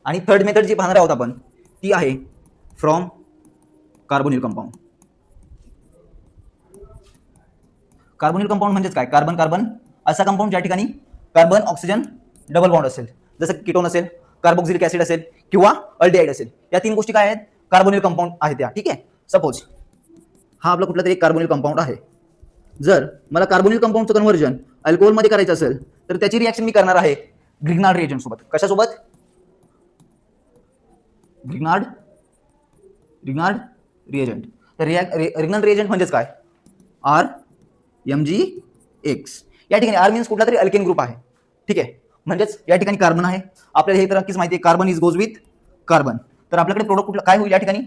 आणि third method जी पाहणार आहोत आपण ती आहे from carbonyl compound. Carbonyl compound म्हणजेच काय? कार्बन कार्बन असा कंपाऊंड ज्या ठिकाणी कार्बन ऑक्सिजन डबल बॉन्ड असेल, जसं कीटोन असेल, कार्बोक्सिलिक ऍसिड असेल किंवा अल्डिहाइड असेल. या तीन गोष्टी काय आहेत? कार्बोनिल कंपाऊंड आहेत त्या. ठीक आहे. सपोज हा आपला कुठला तरी एक कार्बोनिल कंपाऊंड आहे. जर मला कार्बोनिल कंपाऊंडचं कन्व्हर्जन अल्कोहोल मध्ये करायचं असेल तर त्याची रिएक्शन मी करणार आहे ग्रिग्नार्ड रिएजंट सोबत. कशासोबत? Grignard reagent. तर ग्रिग्नार्ड रिएजंट म्हणजेच काय? RMgX. या ठिकाणी R मीन्स कुठला तरी अल्केन ग्रुप आहे. ठीक आहे. म्हणजेच या ठिकाणी कार्बन आहे. आपल्याला हे तर नक्कीच माहिती आहे carbon is goes with carbon. तर आपल्याकडे प्रोडक्ट कुठला काय होईल या ठिकाणी?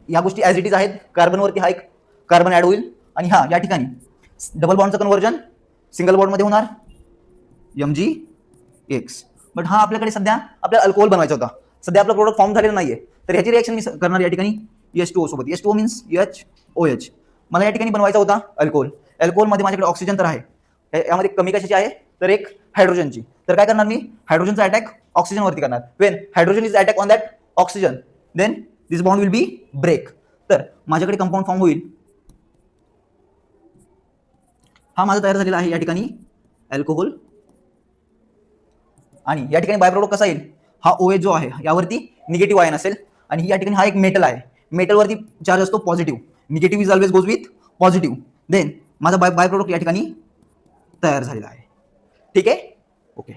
या गोष्टी ऍज इट इज आहेत. कार्बन वरती हा एक कार्बन ऍड होईल आणि हा या ठिकाणी डबल बॉन्डचं कन्व्हर्जन सिंगल बॉन्ड मध्ये होणार MgX. बट हा आपल्याकडे सध्या आपल्याला अल्कोहोल बनवायचा होता. सध्या आपला प्रोडक्ट फॉर्म झालेला नाहीये. तर ह्याची रिएक्शन मी करणार या ठिकाणी H2O सोबत. H2O means HOH. मला या ठिकाणी बनवायचा होता अल्कोहोल. अल्कोहोल मध्ये माझ्याकडे ऑक्सिजन तर आहे. यामध्ये कमी कशाची आहे? तर एक हायड्रोजनची. तर काय करणार मी? हायड्रोजनचा अटॅक ऑक्सिजन वरती करणार. When hydrogen is attack on that oxygen then this bond will be break. तर माझ्याकडे कंपाऊंड फॉर्म होईल. हा माझा तयार झालेला आहे या ठिकाणी अल्कोहोल. आणि या ठिकाणी बाय प्रोडक्ट कसा येईल? हा OH जो आहे यावरती निगेटिव्ह आयन असेल आणि या ठिकाणी हा एक मेटल आहे. मेटलवरती चार्ज असतो positive. Negative is always goes with positive. Then माझा बाय प्रोडक्ट या ठिकाणी तयार झालेला आहे. ठीक आहे. ओके.